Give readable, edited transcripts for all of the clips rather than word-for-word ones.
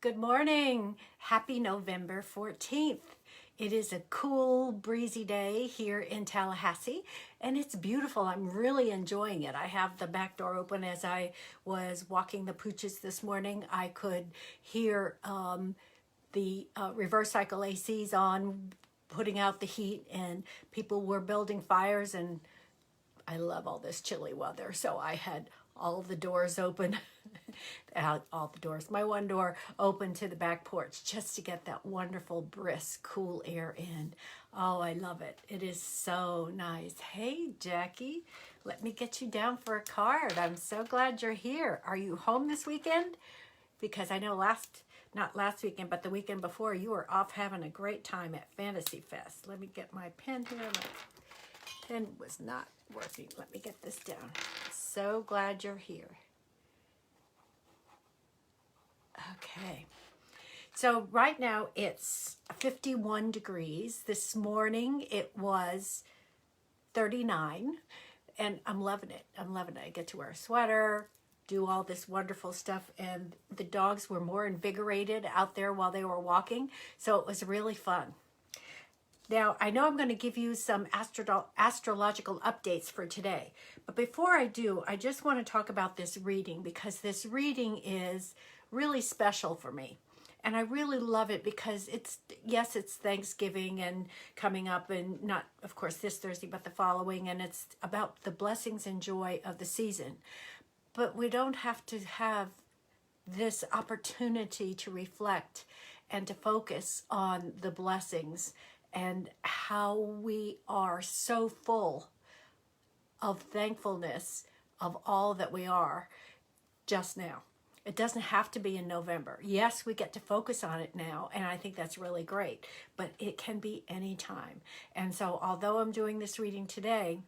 Good morning. Happy November 14th. It is a cool, breezy day here in Tallahassee, and it's beautiful. I'm really enjoying it. I have the back door open. As I was walking the pooches this morning, I could hear the reverse cycle ACs on, putting out the heat, and people were building fires, and I love all this chilly weather, so I had all the doors open, all the doors, my one door open to the back porch just to get that wonderful, brisk, cool air in. Oh, I love it. It is so nice. Hey, Jackie, let me get you down for a card. I'm so glad you're here. Are you home this weekend? Because I know not last weekend, but the weekend before, you were off having a great time at Fantasy Fest. Let me get my pen here. My pen was not working. Let me get this down. So glad you're here. Okay. So right now it's 51 degrees. This morning it was 39, and I'm loving it. I'm loving it. I get to wear a sweater, do all this wonderful stuff, and the dogs were more invigorated out there while they were walking, so it was really fun. Now, I know I'm going to give you some astrological updates for today, but before I do, I just want to talk about this reading, because this reading is really special for me. And I really love it because it's Thanksgiving and coming up, and not, of course, this Thursday, but the following, and it's about the blessings and joy of the season. But we don't have to have this opportunity to reflect and to focus on the blessings and how we are so full of thankfulness of all that we are just now. It doesn't have to be in November. Yes, we get to focus on it now, and I think that's really great, but it can be any time. And so although I'm doing this reading today,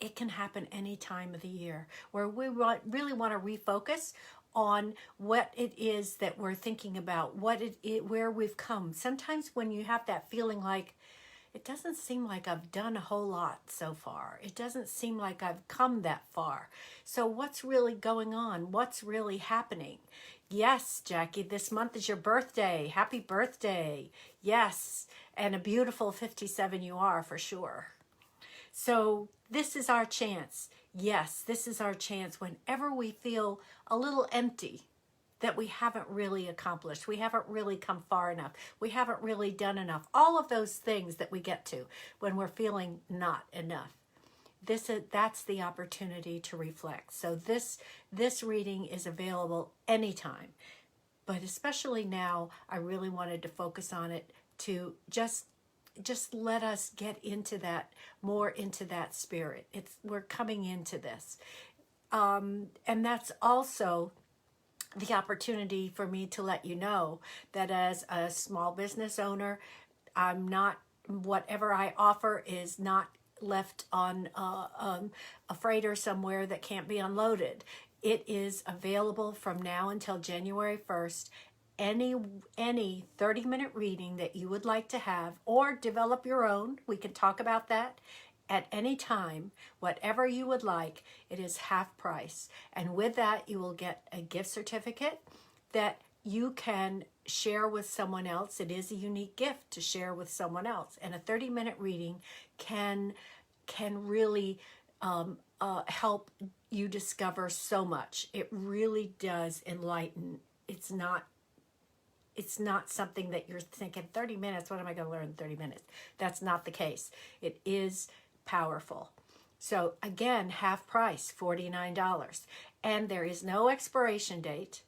it can happen any time of the year where we really want to refocus on what it is that we're thinking about, where we've come. Sometimes when you have that feeling like, it doesn't seem like I've done a whole lot so far. It doesn't seem like I've come that far. So what's really going on? What's really happening? Yes, Jackie, this month is your birthday. Happy birthday. Yes, and a beautiful 57 you are, for sure. So this is our chance. Yes, this is our chance whenever we feel a little empty, that we haven't really accomplished. We haven't really come far enough. We haven't really done enough. All of those things that we get to when we're feeling not enough. That's the opportunity to reflect. So this reading is available anytime. But especially now, I really wanted to focus on it to just let us get into that, more into that spirit. We're coming into this. And that's also the opportunity for me to let you know that as a small business owner, whatever I offer is not left on a freighter somewhere that can't be unloaded. It is available from now until January 1st. Any 30-minute reading that you would like to have, or develop your own, we can talk about that at any time. Whatever you would like, it is half price. And with that, you will get a gift certificate that you can share with someone else. It is a unique gift to share with someone else. And a 30-minute reading can really help you discover so much. It really does enlighten. It's not something that you're thinking, 30 minutes, what am I going to learn in 30 minutes? That's not the case. It is powerful. So again, half price, $49. And there is no expiration date.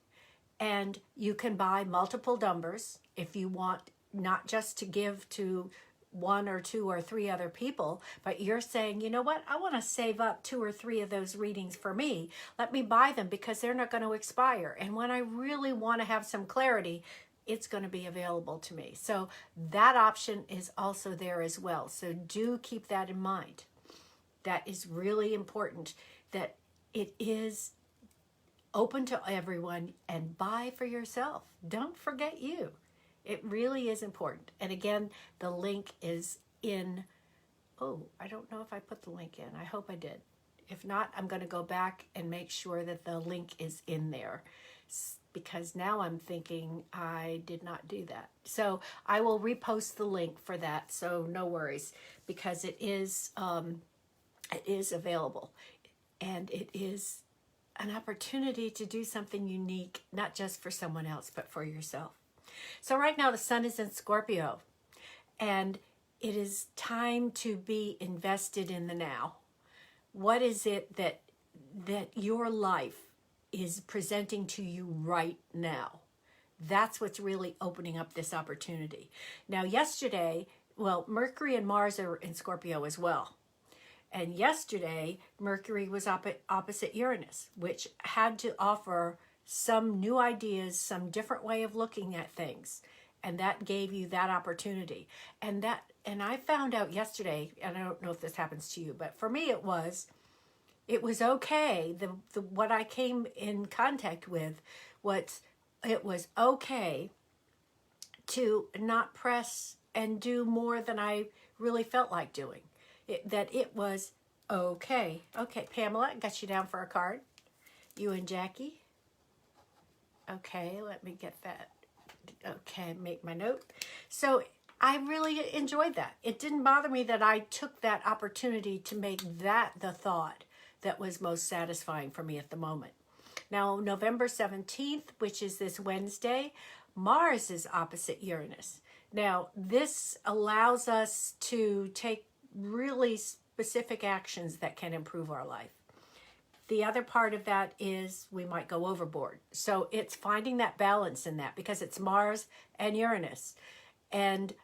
And you can buy multiple numbers if you want, not just to give to one or two or three other people, but you're saying, you know what, I want to save up 2 or 3 of those readings for me. Let me buy them because they're not going to expire. And when I really want to have some clarity, it's going to be available to me. So that option is also there as well. So do keep that in mind. That is really important, that it is open to everyone, and buy for yourself. Don't forget you. It really is important. And again, the link is in, I don't know if I put the link in. I hope I did. If not, I'm going to go back and make sure that the link is in there. because now I'm thinking I did not do that. So I will repost the link for that. So no worries, because it is available, and it is an opportunity to do something unique, not just for someone else, but for yourself. So right now the sun is in Scorpio, and it is time to be invested in the now. What is it that your life is presenting to you right now? That's what's really opening up this opportunity. Now, yesterday, well, Mercury and Mars are in Scorpio as well. And yesterday, Mercury was opposite Uranus, which had to offer some new ideas, some different way of looking at things. And that gave you that opportunity. And I found out yesterday, and I don't know if this happens to you, but for me it was okay. What I came in contact with was, it was okay to not press and do more than I really felt like doing. It was okay. Okay, Pamela, got you down for a card. You and Jackie. Okay, let me get that. Okay, make my note. So I really enjoyed that. It didn't bother me that I took that opportunity to make that the thought that was most satisfying for me at the moment. Now, November 17th, which is this Wednesday, Mars is opposite Uranus. Now, this allows us to take really specific actions that can improve our life. The other part of that is we might go overboard. So it's finding that balance in that, because it's Mars and Uranus. And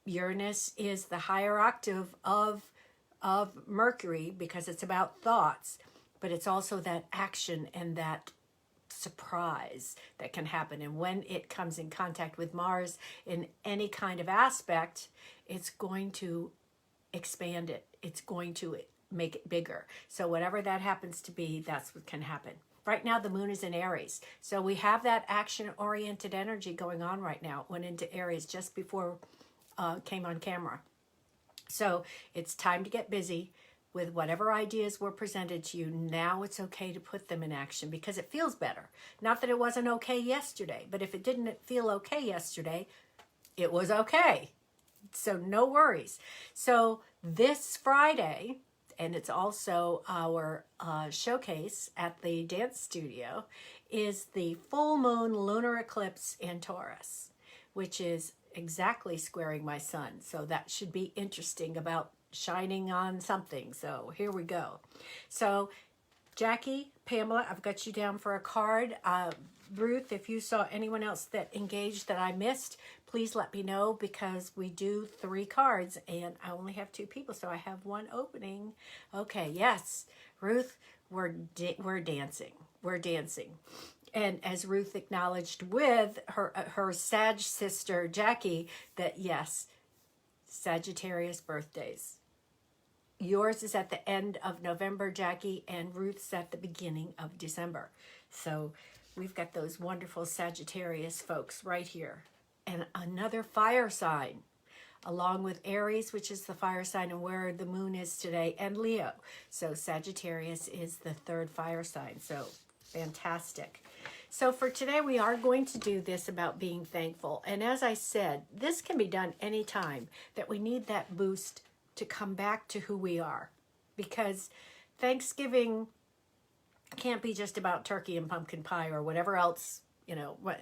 Uranus is the higher octave of Mercury, because it's about thoughts, but it's also that action and that surprise that can happen. And when it comes in contact with Mars in any kind of aspect, it's going to expand it. It's going to make it bigger. So whatever that happens to be, that's what can happen. Right now, the moon is in Aries. So we have that action-oriented energy going on right now. It went into Aries just before came on camera. So it's time to get busy with whatever ideas were presented to you. Now it's okay to put them in action, because it feels better. Not that it wasn't okay yesterday, but if it didn't feel okay yesterday, it was okay. So no worries. So this Friday, and it's also our showcase at the dance studio, is the full moon lunar eclipse in Taurus, which is exactly squaring my sun. So that should be interesting, about shining on something. So here we go. So Jackie, Pamela, I've got you down for a card. Ruth, if you saw anyone else that engaged that I missed, please let me know, because we do 3 cards and I only have 2 people, so I have 1 opening. Okay, yes, Ruth, we're dancing. We're dancing. And as Ruth acknowledged with her Sag sister, Jackie, that yes, Sagittarius birthdays. Yours is at the end of November, Jackie, and Ruth's at the beginning of December. So we've got those wonderful Sagittarius folks right here. And another fire sign, along with Aries, which is the fire sign and where the moon is today, and Leo. So Sagittarius is the 3rd fire sign. So fantastic. So for today, we are going to do this about being thankful. And as I said, this can be done anytime that we need that boost to come back to who we are. Because Thanksgiving can't be just about turkey and pumpkin pie or whatever else, you know, what,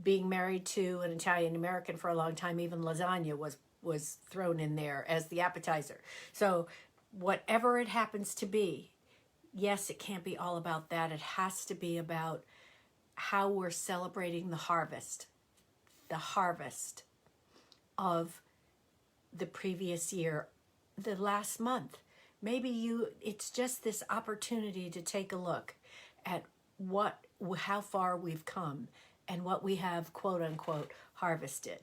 being married to an Italian American for a long time, even lasagna was thrown in there as the appetizer. So whatever it happens to be, yes, it can't be all about that. It has to be about how we're celebrating the harvest of the previous year, the last month. Maybe it's just this opportunity to take a look at how far we've come and what we have, quote unquote, harvested.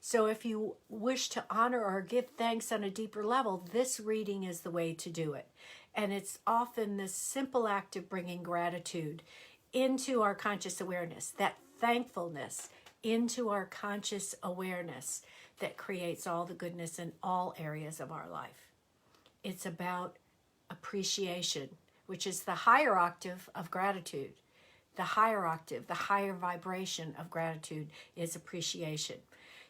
So if you wish to honor or give thanks on a deeper level, this reading is the way to do it. And it's often this simple act of bringing gratitude into our conscious awareness, that thankfulness into our conscious awareness that creates all the goodness in all areas of our life. It's about appreciation, which is the higher octave of gratitude. the higher octave, the higher vibration of gratitude is appreciation.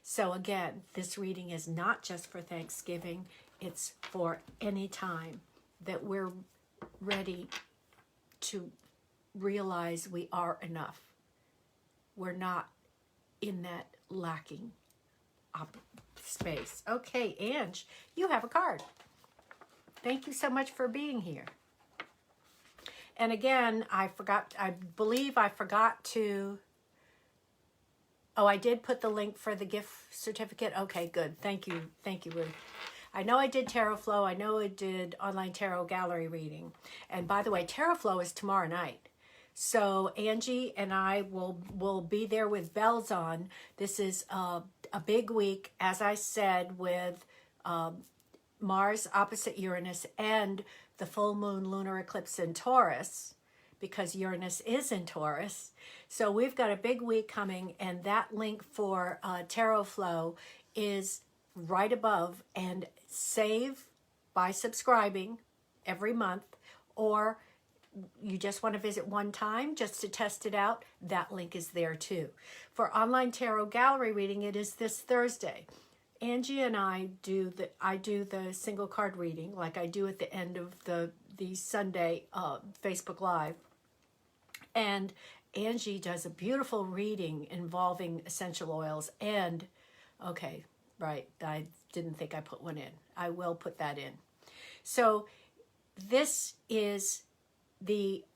So again, this reading is not just for Thanksgiving, it's for any time that we're ready to realize we are enough. We're not in that lacking space. Okay, Ange, you have a card. Thank you so much for being here. And again, I believe I forgot to, oh, I did put the link for the gift certificate. Okay, good. Thank you, Ruth. I know I did Tarot Flow. I know I did online tarot gallery reading. And by the way, Tarot Flow is tomorrow night. So Angie and I will be there with bells on. This is a big week, as I said, with Mars opposite Uranus and the full moon lunar eclipse in Taurus, because Uranus is in Taurus. So we've got a big week coming, and that link for Tarot Flow is right above. And save by subscribing every month, or you just want to visit one time just to test it out, that link is there too. For online tarot gallery reading, it is this Thursday. Angie and I do the single card reading like I do at the end of the Sunday Facebook Live. And Angie does a beautiful reading involving essential oils. And, okay, right, I didn't think I put one in. I will put that in. So this is the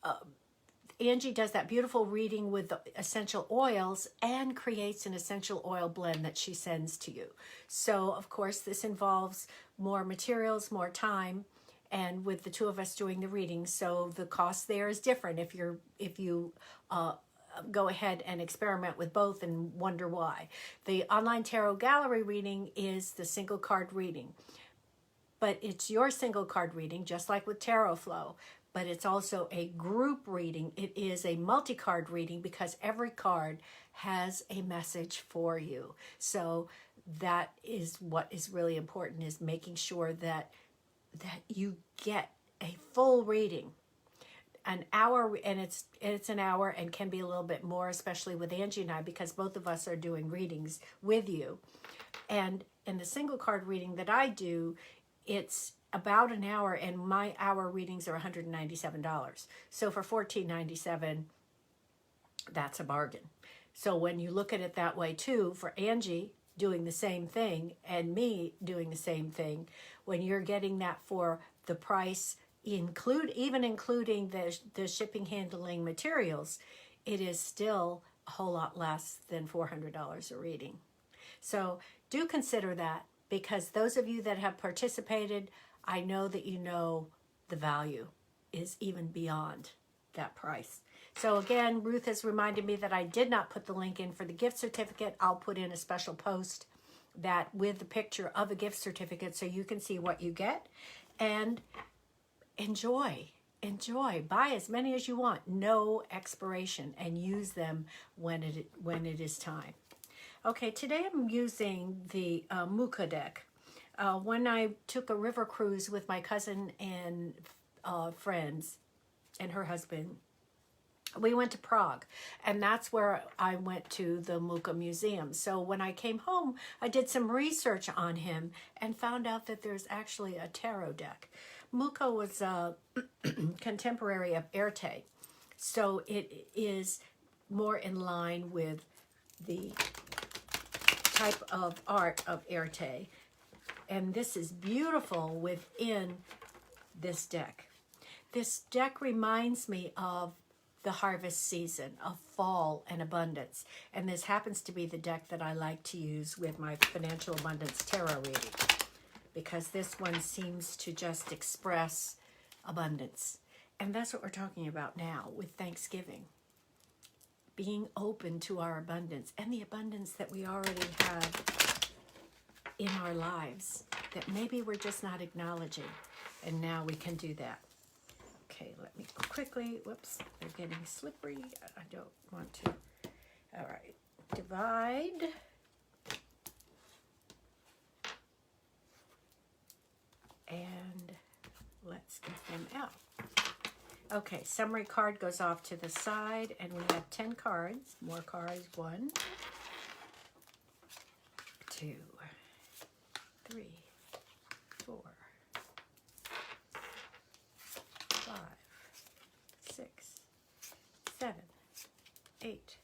Angie does that beautiful reading with the essential oils and creates an essential oil blend that she sends to you. So of course this involves more materials, more time, and with the two of us doing the reading, so the cost there is different if you go ahead and experiment with both and wonder why. The online tarot gallery reading is the single card reading, but it's your single card reading, just like with Tarot Flow. But it's also a group reading. It is a multi-card reading because every card has a message for you. So that is what is really important, is making sure that you get a full reading. An hour, and it's an hour and can be a little bit more, especially with Angie and I, because both of us are doing readings with you. And in the single card reading that I do, it's about an hour, and my hour readings are $197. So for $14.97, that's a bargain. So when you look at it that way too, for Angie doing the same thing and me doing the same thing, when you're getting that for the price, even including the shipping, handling, materials, it is still a whole lot less than $400 a reading. So do consider that, because those of you that have participated, I know that you know the value is even beyond that price. So again, Ruth has reminded me that I did not put the link in for the gift certificate. I'll put in a special post that with the picture of a gift certificate so you can see what you get. And enjoy. Buy as many as you want. No expiration, and use them when it is time. Okay, today I'm using the Mucha deck. When I took a river cruise with my cousin and friends and her husband, we went to Prague, and that's where I went to the Mucha Museum. So when I came home, I did some research on him and found out that there's actually a tarot deck. Mucha was a contemporary of Erte, so it is more in line with the type of art of Erte. And this is beautiful within this deck. This deck reminds me of the harvest season, of fall and abundance. And this happens to be the deck that I like to use with my Financial Abundance Tarot reading, because this one seems to just express abundance. And that's what we're talking about now with Thanksgiving. Being open to our abundance and the abundance that we already have in our lives that maybe we're just not acknowledging. And now we can do that. Okay, let me quickly, whoops, they're getting slippery. I don't want to. All right, divide. And let's get them out. Okay, summary card goes off to the side, and we have 10 cards. More cards. 1, 2, 3, 4, 5, 6, 7, 8,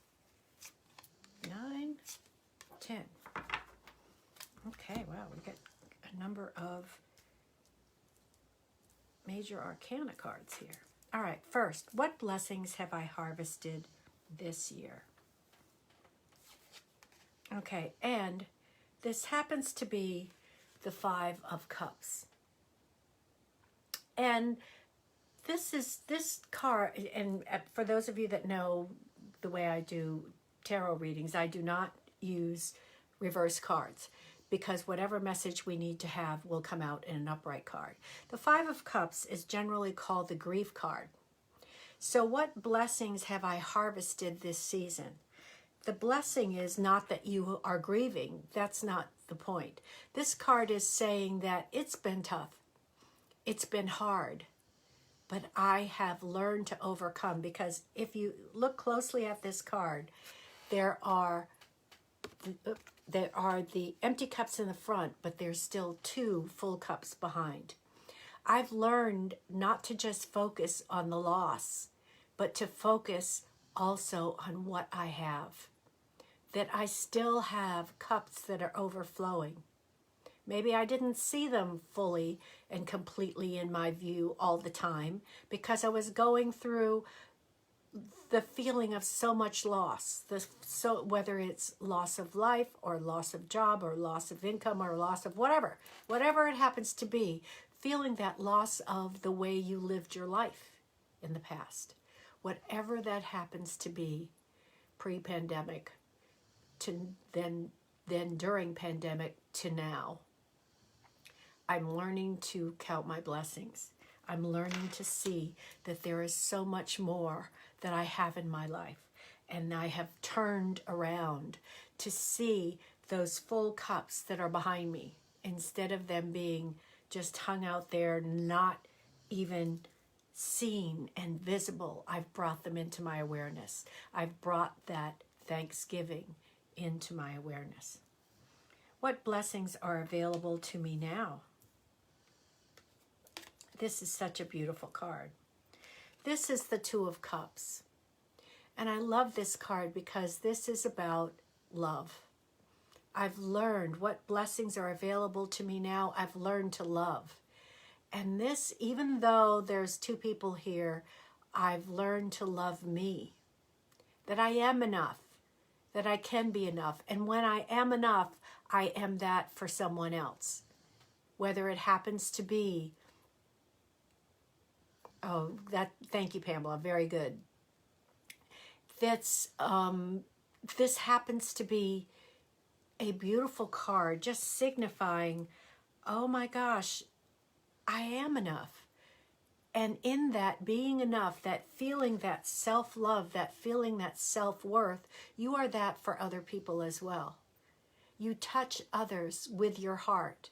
9, 10. Okay, wow, we got a number of major arcana cards here. All right, first, what blessings have I harvested this year? Okay, and this happens to be the 5 of Cups. And this card, and for those of you that know the way I do tarot readings, I do not use reverse cards, because whatever message we need to have will come out in an upright card. The 5 of Cups is generally called the grief card. So what blessings have I harvested this season? The blessing is not that you are grieving. That's not the point. This card is saying that it's been tough. It's been hard. But I have learned to overcome, because if you look closely at this card, there are the empty cups in the front, but there's still 2 full cups behind. I've learned not to just focus on the loss, but to focus also on what I have. That I still have cups that are overflowing. Maybe I didn't see them fully and completely in my view all the time, because I was going through the feeling of so much loss, whether it's loss of life or loss of job or loss of income or loss of whatever it happens to be, feeling that loss of the way you lived your life in the past. Whatever that happens to be, pre-pandemic to then during pandemic to now, I'm learning to count my blessings. I'm learning to see that there is so much more that I have in my life. And I have turned around to see those full cups that are behind me, instead of them being just hung out there, not even seen and visible. I've brought them into my awareness. I've brought that thanksgiving into my awareness. What blessings are available to me now? This is such a beautiful card. This is the 2 of Cups. And I love this card because this is about love. I've learned what blessings are available to me now. I've learned to love. And this, even though there's 2 people here, I've learned to love me. That I am enough. That I can be enough. And when I am enough, I am that for someone else. Whether it happens to be, thank you, Pamela, very good. This happens to be a beautiful card, just signifying, oh my gosh, I am enough. And in that being enough, that feeling that self-love, that feeling that self-worth, you are that for other people as well. You touch others with your heart.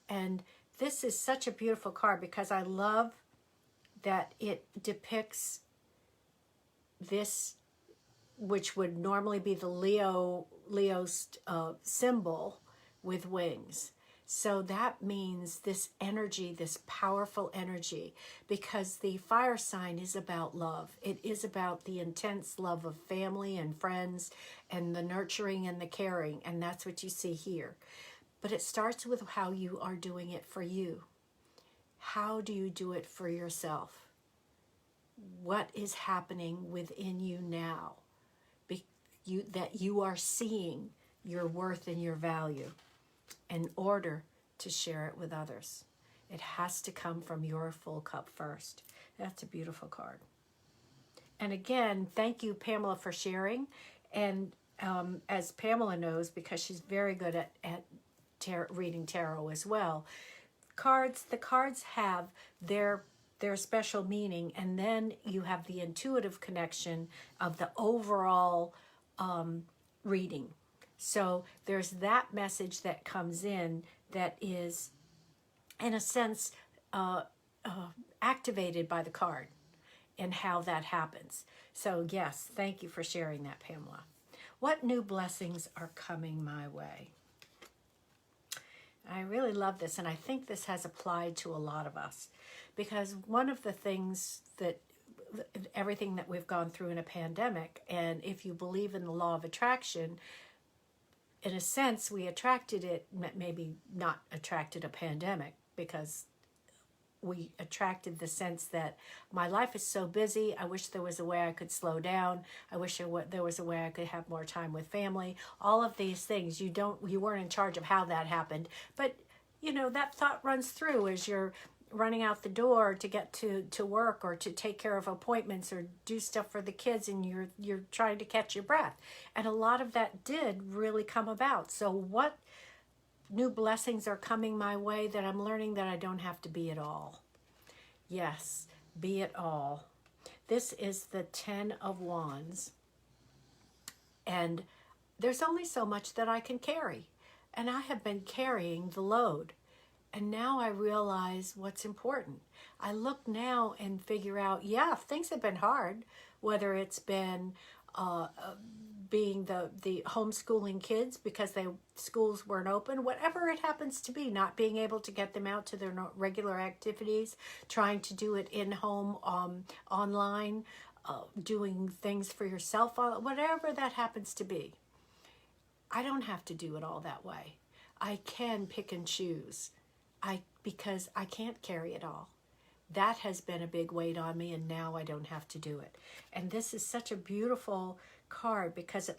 And this is such a beautiful card because I love that it depicts this, which would normally be the Leo's symbol with wings. So that means this energy, this powerful energy, because the fire sign is about love. It is about the intense love of family and friends and the nurturing and the caring. And that's what you see here. But it starts with how you are doing it for you. How do you do it for yourself? What is happening within you now? That you are seeing your worth and your value in order to share it with others. It has to come from your full cup first. That's a beautiful card. And again, thank you, Pamela, for sharing. And as Pamela knows, because she's very good at reading tarot as well, the cards have their special meaning, and then you have the intuitive connection of the overall reading. So there's that message that comes in that is, in a sense, activated by the card. in how that happens. So yes, thank you for sharing that, Pamela. What new blessings are coming my way? I really love this, and I think this has applied to a lot of us, because one of the things that everything that we've gone through in a pandemic, and if you believe in the law of attraction, in a sense, we attracted it, maybe not attracted a pandemic, because we attracted the sense that my life is so busy. I wish there was a way I could slow down. I wish there was a way I could have more time with family. All of these things, you weren't in charge of how that happened. But, that thought runs through as you're running out the door to get to work, or to take care of appointments, or do stuff for the kids, and you're trying to catch your breath. And a lot of that did really come about. So what new blessings are coming my way that I'm learning that I don't have to be it all? Yes, be it all. This is the 10 of Wands. And there's only so much that I can carry. And I have been carrying the load. And now I realize what's important. I look now and figure out, yeah, things have been hard, whether it's been being the homeschooling kids because schools weren't open, whatever it happens to be, not being able to get them out to their regular activities, trying to do it in home, online, doing things for yourself, whatever that happens to be. I don't have to do it all that way. I can pick and choose. Because I can't carry it all. That has been a big weight on me, and now I don't have to do it. And this is such a beautiful card because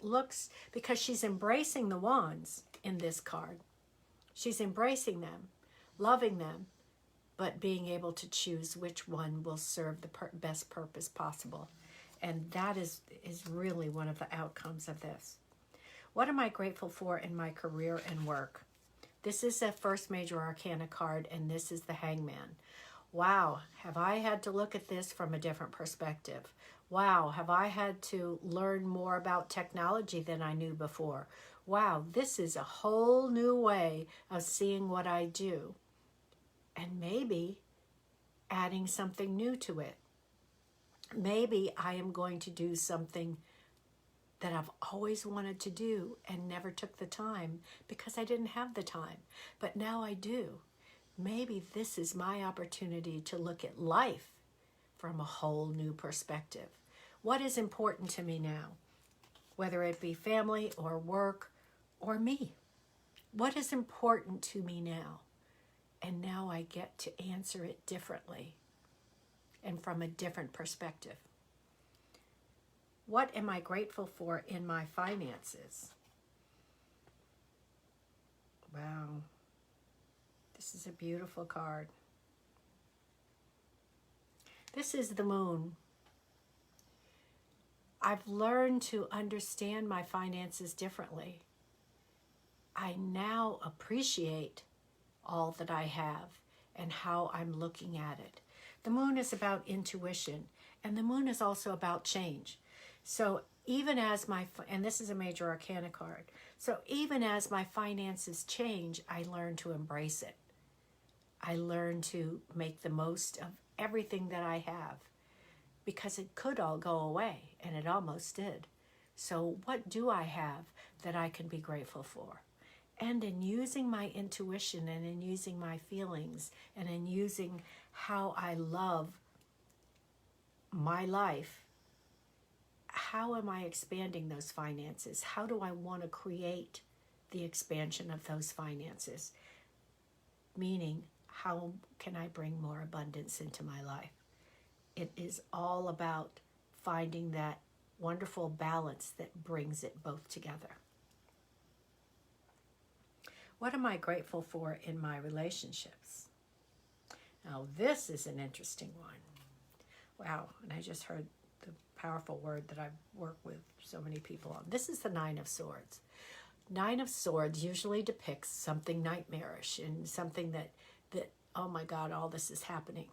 she's embracing the wands in this card. She's embracing them, loving them, but being able to choose which one will serve the best purpose possible. And that is really one of the outcomes of this. What am I grateful for in my career and work? This is a first major arcana card, and this is the Hangman. Wow, have I had to look at this from a different perspective? Wow, have I had to learn more about technology than I knew before? Wow, this is a whole new way of seeing what I do, and maybe adding something new to it. Maybe I am going to do something that I've always wanted to do and never took the time because I didn't have the time. But now I do. Maybe this is my opportunity to look at life from a whole new perspective. What is important to me now? Whether it be family or work or me. What is important to me now? And now I get to answer it differently and from a different perspective. What am I grateful for in my finances? Wow. This is a beautiful card. This is the Moon. I've learned to understand my finances differently. I now appreciate all that I have and how I'm looking at it. The Moon is about intuition, and the Moon is also about change. So even as and this is a major arcana card, so even as my finances change, I learn to embrace it. I learn to make the most of everything that I have, because it could all go away, and it almost did. So what do I have that I can be grateful for? And in using my intuition, and in using my feelings, and in using how I love my life, how am I expanding those finances? How do I want to create the expansion of those finances? Meaning, how can I bring more abundance into my life? It is all about finding that wonderful balance that brings it both together. What am I grateful for in my relationships? Now, this is an interesting one. Wow, and I just heard the powerful word that I've worked with so many people on. This is the Nine of Swords. Nine of Swords usually depicts something nightmarish and something that oh my God, all this is happening.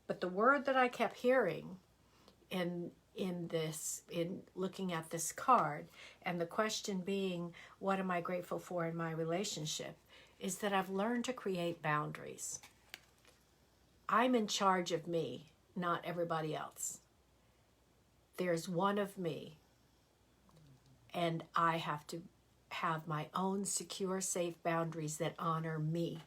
But the word that I kept hearing in looking at this card, and the question being, what am I grateful for in my relationship, is that I've learned to create boundaries. I'm in charge of me. not everybody else. There's one of me, and I have to have my own secure, safe boundaries that honor me.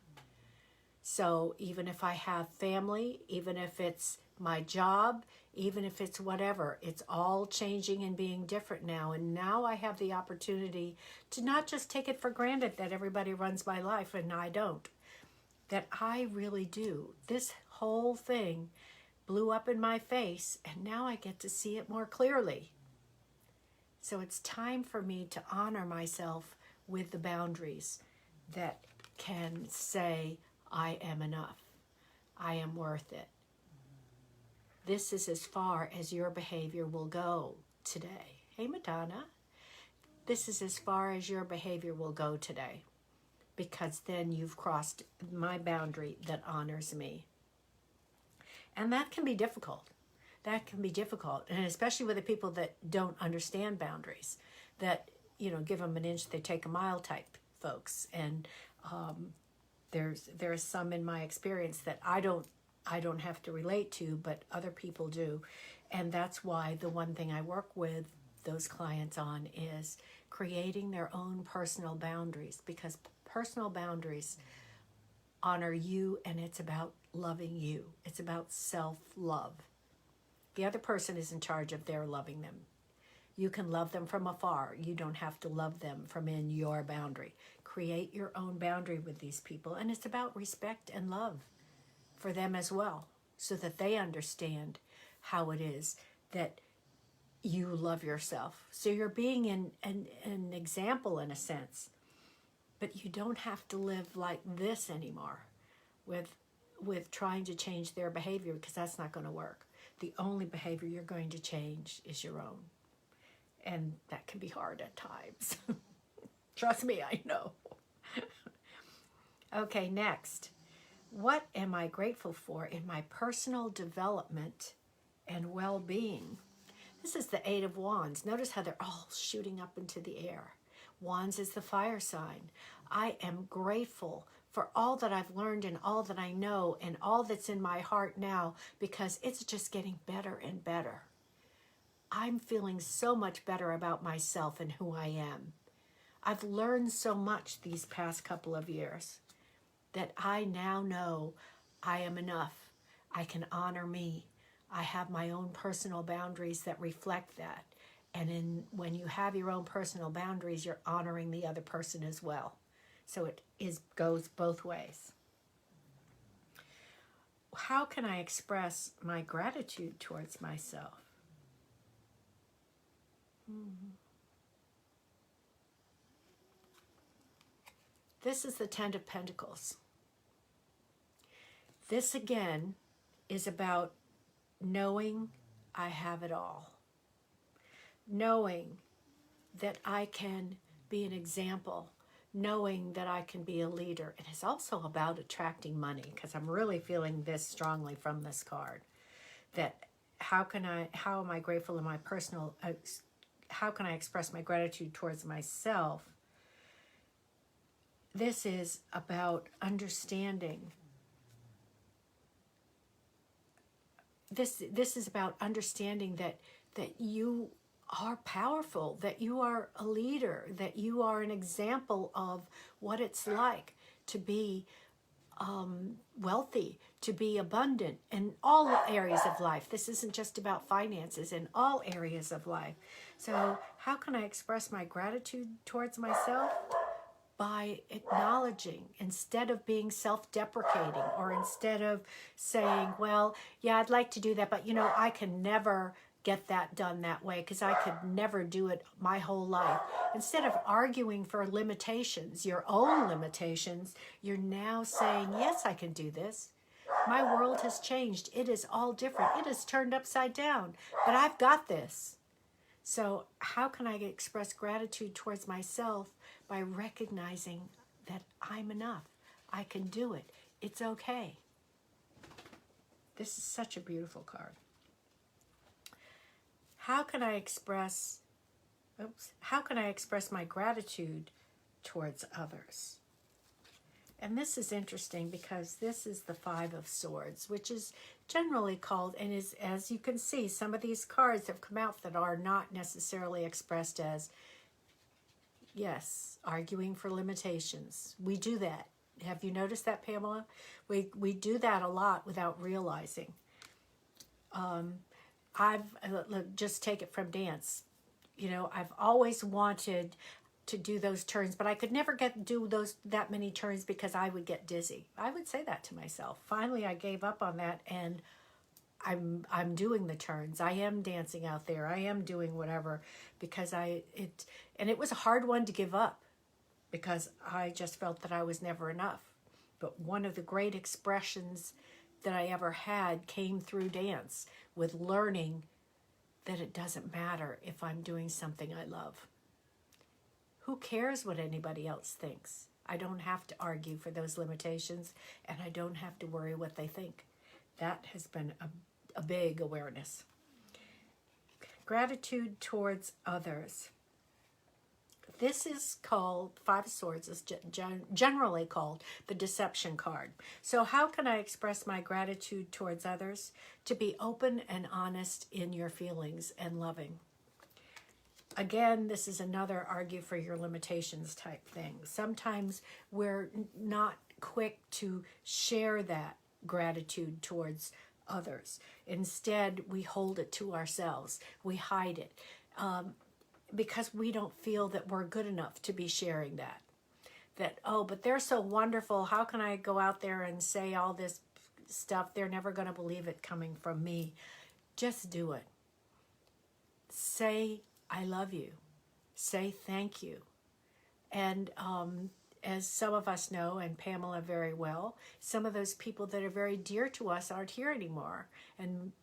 So even if I have family, even if it's my job, even if it's whatever, it's all changing and being different now. And now I have the opportunity to not just take it for granted that everybody runs my life and I don't, that I really do. This whole thing blew up in my face, and now I get to see it more clearly. So it's time for me to honor myself with the boundaries that can say, I am enough. I am worth it. This is as far as your behavior will go today. Hey, Madonna. This is as far as your behavior will go today, because then you've crossed my boundary that honors me. And that can be difficult. That can be difficult. And especially with the people that don't understand boundaries, that, give them an inch, they take a mile type folks. And there's some in my experience that I don't have to relate to, but other people do. And that's why the one thing I work with those clients on is creating their own personal boundaries, because personal boundaries honor you, and it's about loving you. It's about self-love. The other person is in charge of their loving them. You can love them from afar. You don't have to love them from in your boundary. Create your own boundary with these people, and it's about respect and love for them as well, so that they understand how it is that you love yourself. So you're being an example in a sense, but you don't have to live like this anymore with trying to change their behavior, because that's not going to work. The only behavior you're going to change is your own. And that can be hard at times. Trust me, I know. Okay, next. What am I grateful for in my personal development and well-being? This is the Eight of Wands. Notice how they're all shooting up into the air. Wands is the fire sign. I am grateful for all that I've learned and all that I know and all that's in my heart now, because it's just getting better and better. I'm feeling so much better about myself and who I am. I've learned so much these past couple of years that I now know I am enough. I can honor me. I have my own personal boundaries that reflect that. And when you have your own personal boundaries, you're honoring the other person as well. So it goes both ways. How can I express my gratitude towards myself? This is the Ten of Pentacles. This again is about knowing I have it all. Knowing that I can be an example. Knowing that I can be a leader. And it's also about attracting money, because I'm really feeling this strongly from this card. That how am I grateful in my personal, how can I express my gratitude towards myself? This is about understanding. This is about understanding that you are powerful, that you are a leader, that you are an example of what it's like to be wealthy, to be abundant in all areas of life. This isn't just about finances, in all areas of life. So how can I express my gratitude towards myself? By acknowledging, instead of being self-deprecating, or instead of saying, well, yeah, I'd like to do that, but I can never get that done that way because I could never do it my whole life. Instead of arguing for limitations, your own limitations, you're now saying, yes, I can do this. My world has changed. It is all different. It is turned upside down, but I've got this. So how can I express gratitude towards myself? By recognizing that I'm enough. I can do it. It's okay. This is such a beautiful card. How can I express my gratitude towards others? And this is interesting because this is the Five of Swords, which is generally called, and is, as you can see, some of these cards have come out that are not necessarily expressed as, yes, arguing for limitations. We do that. Have you noticed that, Pamela? We do that a lot without realizing. Just take it from dance. You know, I've always wanted to do those turns, but I could never do that many turns because I would get dizzy. I would say that to myself. Finally, I gave up on that, and I'm doing the turns. I am dancing out there. I am doing whatever because it was a hard one to give up because I just felt that I was never enough. But one of the great expressions that I ever had came through dance, with learning that it doesn't matter if I'm doing something I love. Who cares what anybody else thinks? I don't have to argue for those limitations, and I don't have to worry what they think. That has been a big awareness. Gratitude towards others. This is called, Five of Swords is generally called the deception card. So how can I express my gratitude towards others? To be open and honest in your feelings and loving. Again, this is another argue for your limitations type thing. Sometimes we're not quick to share that gratitude towards others. Instead, we hold it to ourselves. We hide it because we don't feel that we're good enough to be sharing that. That, oh, but they're so wonderful. How can I go out there and say all this stuff? They're never going to believe it coming from me. Just do it. Say, I love you. Say thank you. And as some of us know, and Pamela very well, some of those people that are very dear to us aren't here anymore. And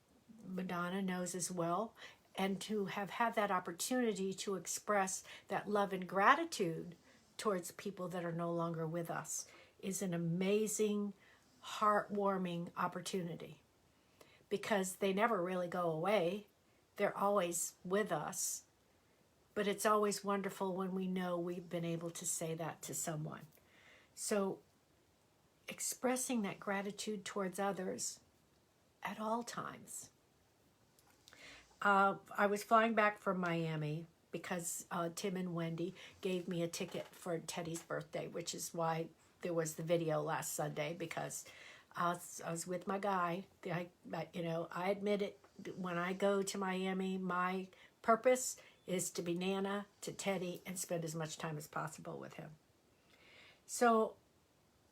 Madonna knows as well. And to have had that opportunity to express that love and gratitude towards people that are no longer with us is an amazing, heartwarming opportunity. Because they never really go away. They're always with us. But it's always wonderful when we know we've been able to say that to someone. So expressing that gratitude towards others at all times. I was flying back from Miami because Tim and Wendy gave me a ticket for Teddy's birthday, which is why there was the video last Sunday, because I was with my guy. I admit it, when I go to Miami, my purpose is to be Nana to Teddy and spend as much time as possible with him. So,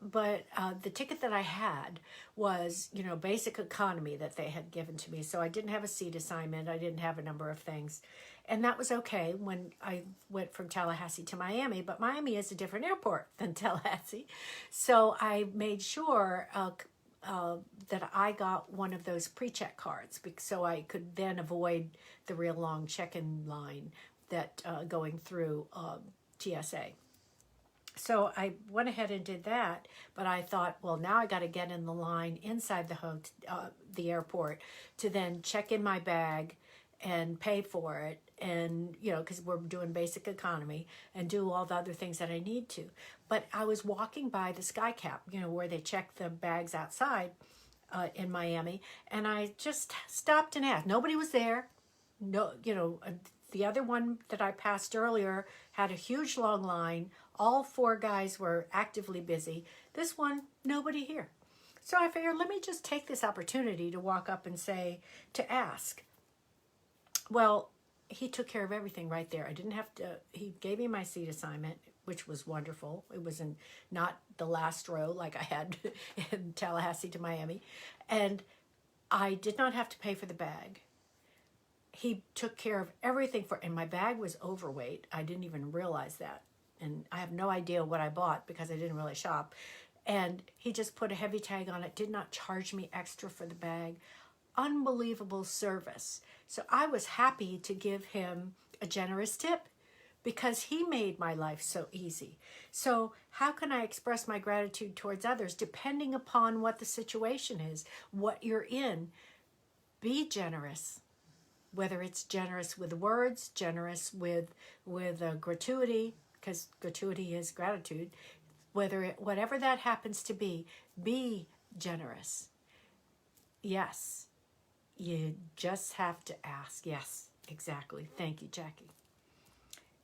but the ticket that I had was, basic economy that they had given to me. So I didn't have a seat assignment. I didn't have a number of things. And that was okay when I went from Tallahassee to Miami. But Miami is a different airport than Tallahassee. So I made sure that I got one of those pre-check cards, so I could then avoid the real long check-in line that going through TSA. So I went ahead and did that, but I thought, well, now I got to get in the line inside the airport to then check in my bag and pay for it, and because we're doing basic economy, and do all the other things that I need to. But I was walking by the SkyCap, where they check the bags outside in Miami, and I just stopped and asked. Nobody was there. No, the other one that I passed earlier had a huge long line. All four guys were actively busy. This one, nobody here. So I figured, let me just take this opportunity to walk up and to ask. Well, he took care of everything right there. I didn't have to, he gave me my seat assignment, which was wonderful. It was not the last row like I had in Tallahassee to Miami. And I did not have to pay for the bag. He took care of everything and my bag was overweight. I didn't even realize that. And I have no idea what I bought because I didn't really shop. And he just put a heavy tag on it, did not charge me extra for the bag. Unbelievable service. So I was happy to give him a generous tip because he made my life so easy. So how can I express my gratitude towards others? Depending upon what the situation is, what you're in, be generous. Whether it's generous with words, generous with gratuity, because gratuity is gratitude, whatever that happens to be generous. Yes, you just have to ask. Yes, exactly. Thank you, Jackie.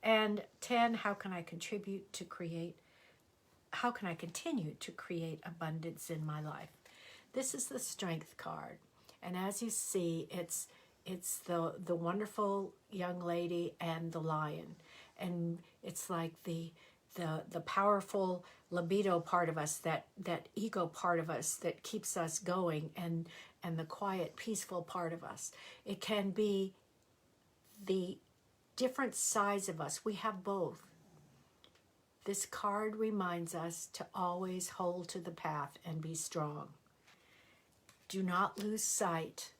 And 10, how can I contribute to create, how can I continue to create abundance in my life? This is the Strength card. And as you see, it's the wonderful young lady and the lion. And it's like the powerful libido part of us, that ego part of us that keeps us going, and the quiet, peaceful part of us. It can be the different sides of us. We have both. This card reminds us to always hold to the path and be strong. Do not lose sight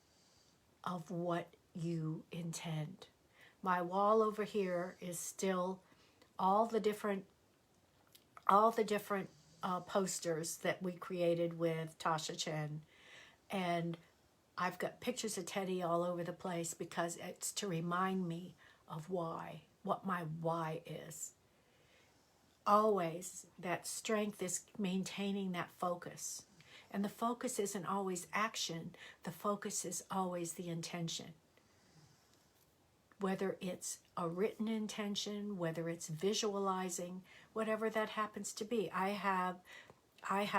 of what you intend. My wall over here is still all the different posters that we created with Tasha Chen, and I've got pictures of Teddy all over the place because it's to remind me of what my why is. Always, that strength is maintaining that focus. And the focus isn't always action. The focus is always the intention. Whether it's a written intention, whether it's visualizing, whatever that happens to be. I have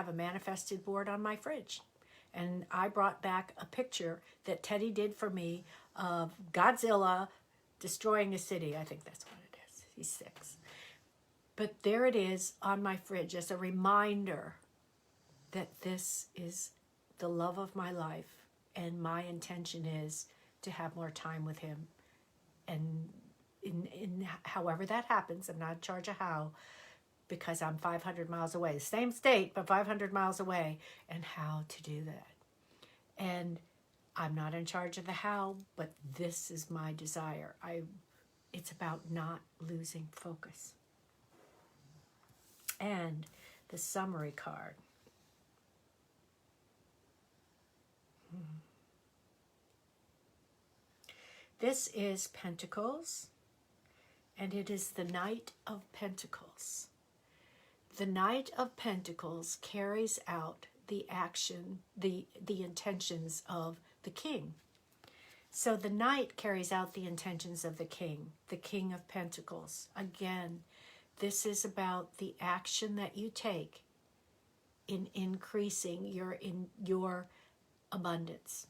a manifested board on my fridge. And I brought back a picture that Teddy did for me of Godzilla destroying a city. I think that's what it is. He's 6. But there it is on my fridge as a reminder that this is the love of my life, and my intention is to have more time with him. And in however that happens, I'm not in charge of how, because I'm 500 miles away, same state, but 500 miles away, and how to do that. And I'm not in charge of the how, but this is my desire. It's about not losing focus. And the summary card. This is Pentacles, and it is the Knight of Pentacles. The Knight of Pentacles carries out the action, the intentions of the king. So the Knight carries out the intentions of the King of Pentacles. Again, this is about the action that you take in increasing your abundance.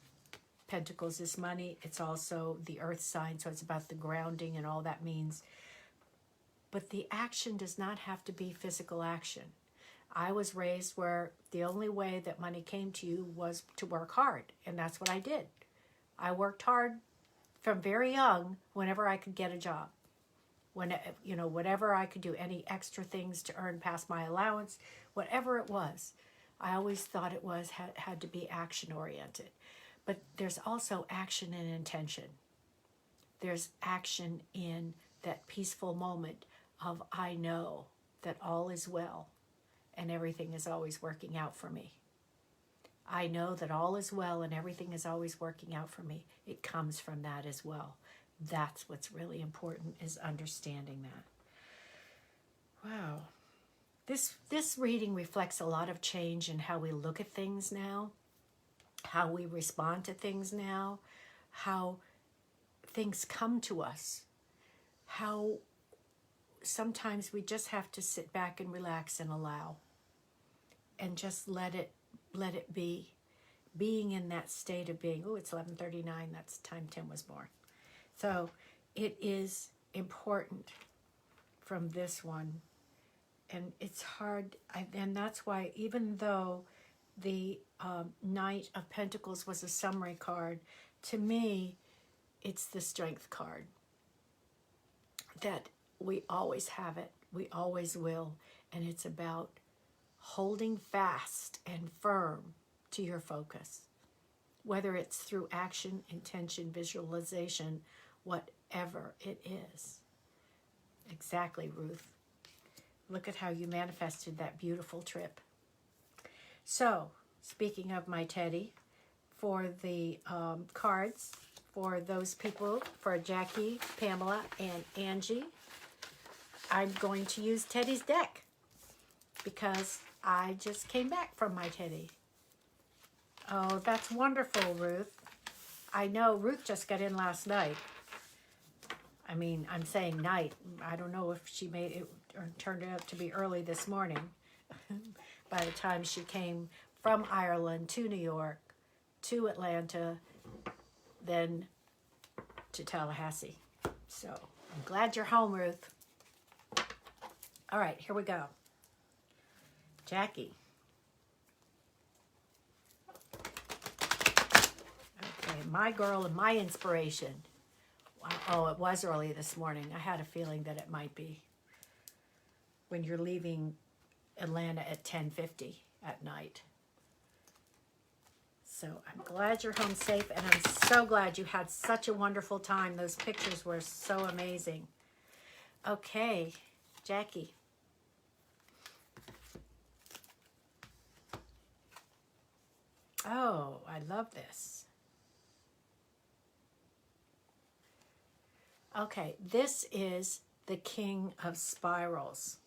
Pentacles is money. It's also the earth sign, so it's about the grounding and all that means. But the action does not have to be physical action. I was raised where the only way that money came to you was to work hard, and that's what I did. I worked hard from very young whenever I could get a job. Whatever I could do, any extra things to earn past my allowance, whatever it was. I always thought it had to be action oriented. But there's also action and intention. There's action in that peaceful moment of, I know that all is well and everything is always working out for me. I know that all is well and everything is always working out for me. It comes from that as well. That's what's really important, is understanding that. Wow. This reading reflects a lot of change in how we look at things now, how we respond to things now, how things come to us, how sometimes we just have to sit back and relax and allow and just let it be. Being in that state of being, it's 11:39, that's the time Tim was born. So it is important from this one. And it's hard, and that's why, even though the Knight of Pentacles was a summary card, to me, it's the Strength card. That we always have it, we always will, and it's about holding fast and firm to your focus. Whether it's through action, intention, visualization, whatever it is. Exactly, Ruth. Look at how you manifested that beautiful trip. So, speaking of my Teddy, for the cards, for those people, for Jackie, Pamela, and Angie, I'm going to use Teddy's deck. because I just came back from my teddy. Oh, that's wonderful, Ruth. I know Ruth just got in last night. I mean, I'm saying night. I don't know if she made it or turned it out to be early this morning. By the time she came from Ireland to New York, to Atlanta, then to Tallahassee. So I'm glad you're home, Ruth. All right, here we go. Jackie. Okay, my girl and my inspiration. Wow. Oh, it was early this morning. I had a feeling that it might be when you're leaving Atlanta at 10:50 at night. So I'm glad you're home safe, and I'm so glad you had such a wonderful time. Those pictures were so amazing. Okay, Jackie. Oh, I love this. Okay, this is the King of Spirals.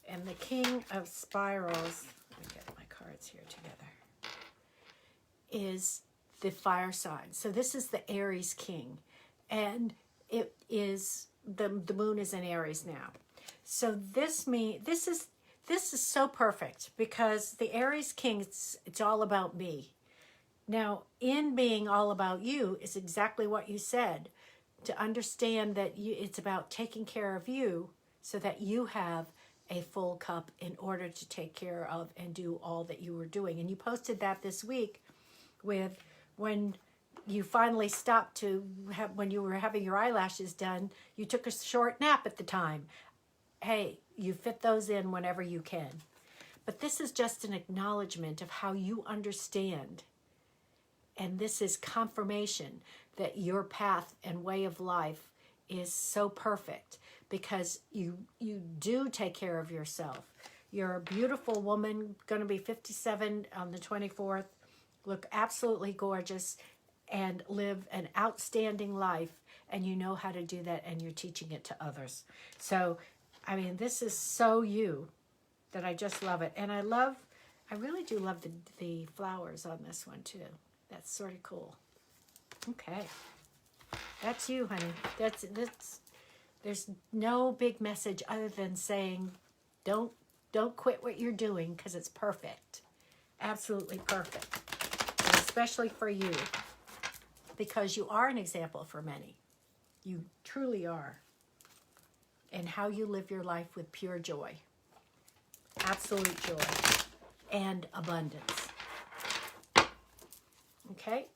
And the King of Spirals, let me get my cards here together, is the fire sign. So this is the Aries King. And it is, the moon is in Aries now. So this is so perfect because the Aries King, it's all about me. Now, in being all about you is exactly what you said. To understand that it's about taking care of you so that you have a full cup in order to take care of and do all that you were doing. And you posted that this week with when you finally stopped to have, when you were having your eyelashes done, you took a short nap at the time. Hey, you fit those in whenever you can. But this is just an acknowledgement of how you understand. And this is confirmation that your path and way of life is so perfect because you do take care of yourself. You're a beautiful woman, going to be 57 on the 24th, look absolutely gorgeous, and live an outstanding life, and you know how to do that, and you're teaching it to others. So, I mean, this is so you that I just love it. And I really do love the flowers on this one, too. That's sort of cool. Okay. That's you, honey. That's there's no big message other than saying don't quit what you're doing because it's perfect. Absolutely perfect. And especially for you because you are an example for many. You truly are. And how you live your life with pure joy. Absolute joy and abundance. Okay?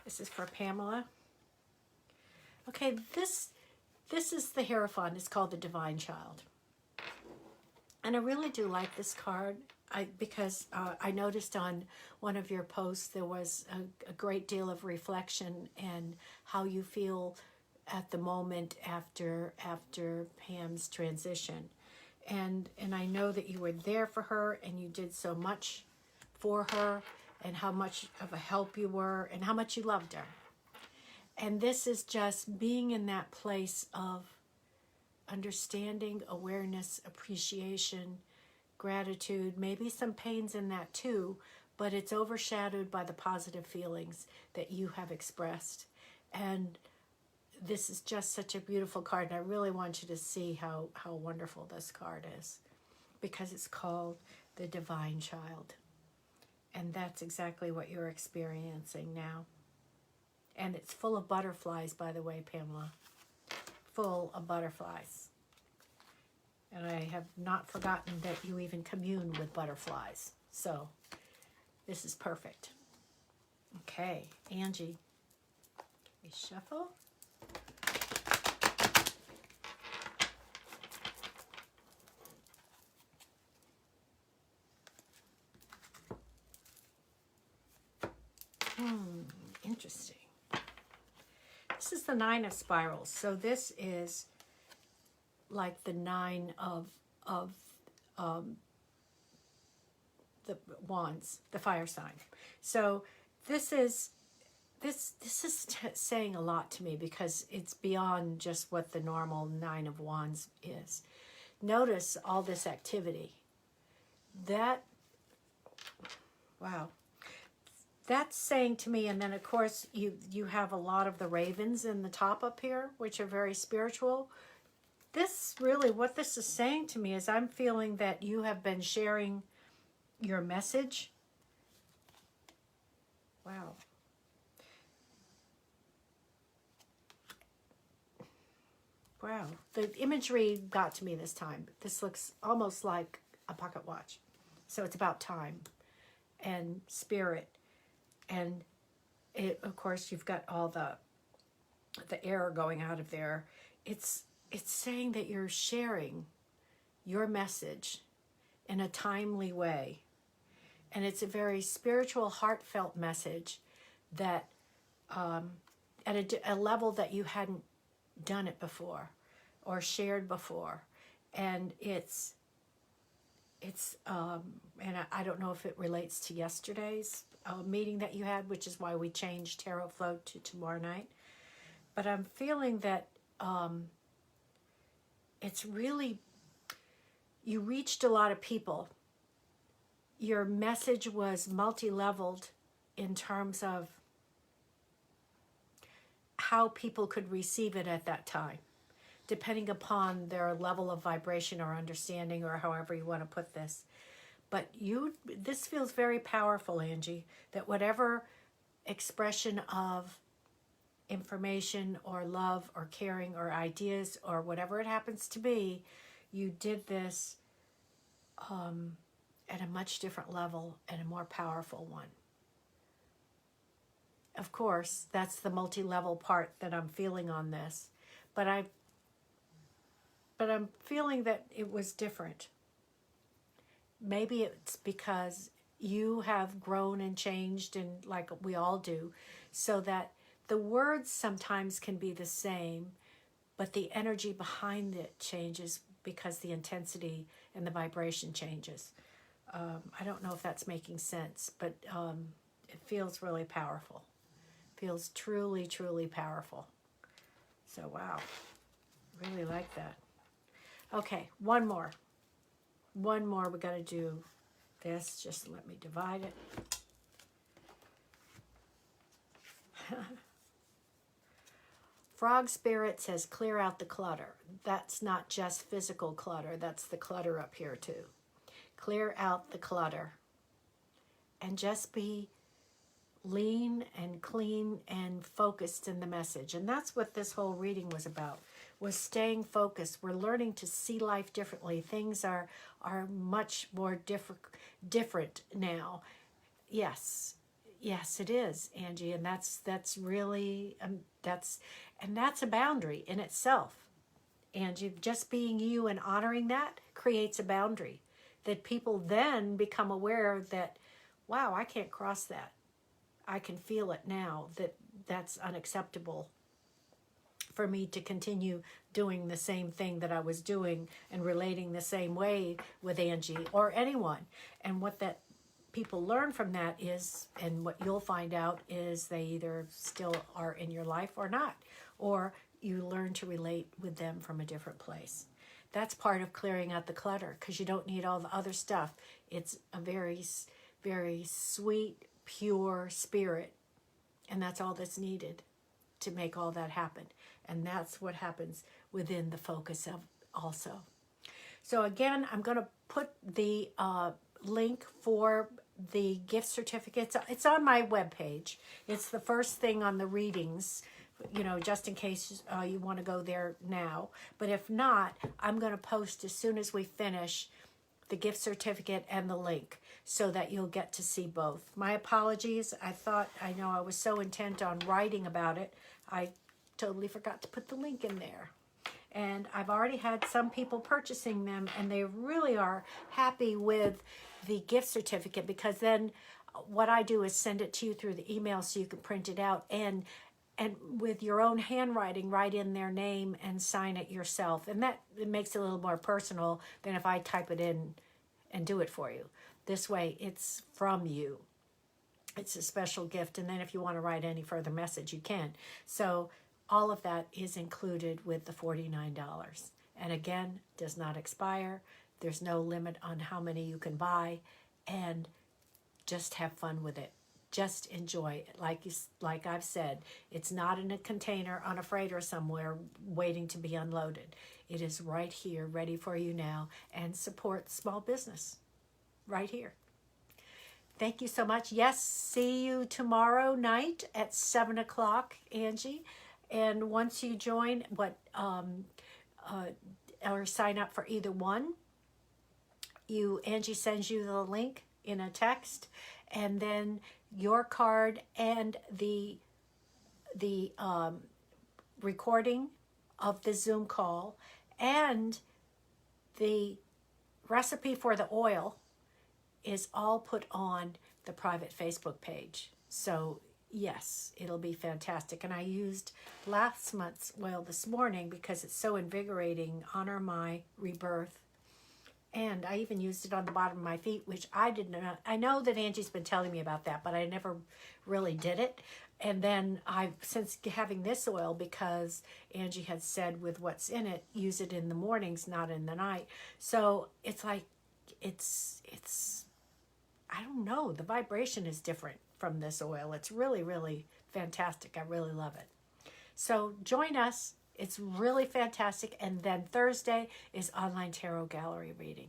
This is for Pamela. Okay, this is the Hierophant. It's called the Divine Child. And I really do like this card because I noticed on one of your posts there was a great deal of reflection and how you feel at the moment after Pam's transition. And I know that you were there for her and you did so much for her and how much of a help you were and how much you loved her. And this is just being in that place of understanding, awareness, appreciation, gratitude, maybe some pains in that too, but it's overshadowed by the positive feelings that you have expressed. And this is just such a beautiful card, and I really want you to see how wonderful this card is because it's called the Divine Child. And that's exactly what you're experiencing now. And it's full of butterflies, by the way, Pamela. Full of butterflies. And I have not forgotten that you even commune with butterflies. So this is perfect. Okay, Angie. We shuffle. Interesting. This is the Nine of Spirals. So this is like the Nine of the Wands, the fire sign. So this is this is saying a lot to me because it's beyond just what the normal Nine of Wands is. Notice all this activity. That, wow. That's saying to me, and then of course you have a lot of the ravens in the top up here, which are very spiritual. This really, what this is saying to me is I'm feeling that you have been sharing your message. Wow. Wow. The imagery got to me this time. This looks almost like a pocket watch. So it's about time and spirit. And it, of course, you've got all the air going out of there. It's saying that you're sharing your message in a timely way. And it's a very spiritual, heartfelt message that at a level that you hadn't done it before or shared before. And it's and I don't know if it relates to yesterday's meeting that you had, which is why we changed Tarot Flow to tomorrow night. But I'm feeling that it's really, you reached a lot of people. Your message was multi-leveled in terms of how people could receive it at that time, depending upon their level of vibration or understanding, or however you want to put this. But this feels very powerful, Angie, that whatever expression of information or love or caring or ideas or whatever it happens to be, you did this at a much different level and a more powerful one. Of course, that's the multi-level part that I'm feeling on this. But I'm feeling that it was different. Maybe it's because you have grown and changed, and like we all do, so that the words sometimes can be the same, but the energy behind it changes because the intensity and the vibration changes. I don't know if that's making sense, but it feels really powerful. Feels truly, truly powerful. So, wow. Really like that. Okay, one more. One more. We got to do this. Just let me divide it. Frog Spirit says clear out the clutter. That's not just physical clutter. That's the clutter up here too. Clear out the clutter. And just be lean and clean and focused in the message. And that's what this whole reading was about, was staying focused. We're learning to see life differently. Things are much more different now. Yes, it is, Angie. And that's really, that's a boundary in itself. Angie, just being you and honoring that creates a boundary that people then become aware that, wow, I can't cross that. I can feel it now that that's unacceptable for me to continue doing the same thing that I was doing and relating the same way with Angie or anyone. And what that people learn from that is, and what you'll find out is, they either still are in your life or not, or you learn to relate with them from a different place. That's part of clearing out the clutter, because you don't need all the other stuff. It's a very, very sweet, pure spirit, and that's all that's needed to make all that happen. And that's what happens within the focus of also. So again, I'm going to put the link for the gift certificates. It's on my webpage. It's the first thing on the readings, just in case you want to go there now. But if not, I'm going to post as soon as we finish the gift certificate and the link, so that you'll get to see both. My apologies. I know I was so intent on writing about it, I totally forgot to put the link in there. And I've already had some people purchasing them, and they really are happy with the gift certificate, because then what I do is send it to you through the email so you can print it out, and with your own handwriting, write in their name and sign it yourself. And it makes it a little more personal than if I type it in and do it for you. This way, it's from you. It's a special gift. And then if you want to write any further message, you can. So all of that is included with the $49. And again, does not expire. There's no limit on how many you can buy. And just have fun with it. Just enjoy it. Like I've said, it's not in a container on a freighter somewhere waiting to be unloaded. It is right here, ready for you now, and support small business right here. Thank you so much. Yes, see you tomorrow night at 7 o'clock, Angie. And once you join, or sign up for either one, Angie sends you the link in a text, and then your card and the recording of the Zoom call and the recipe for the oil is all put on the private Facebook page. So yes, it'll be fantastic. And I used last month's oil this morning because it's so invigorating. Honor my rebirth. And I even used it on the bottom of my feet, which I didn't know. I know that Angie's been telling me about that, but I never really did it. And then since having this oil, because Angie had said with what's in it, use it in the mornings, not in the night. So it's like, it's I don't know, the vibration is different from this oil. It's really, really fantastic. I really love it. So join us. It's really fantastic. And then Thursday is online tarot gallery reading.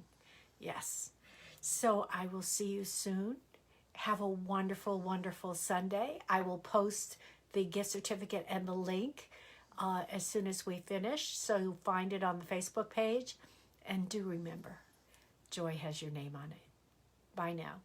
Yes. So I will see you soon. Have a wonderful, wonderful Sunday. I will post the gift certificate and the link as soon as we finish. So you'll find it on the Facebook page. And do remember, joy has your name on it. Bye now.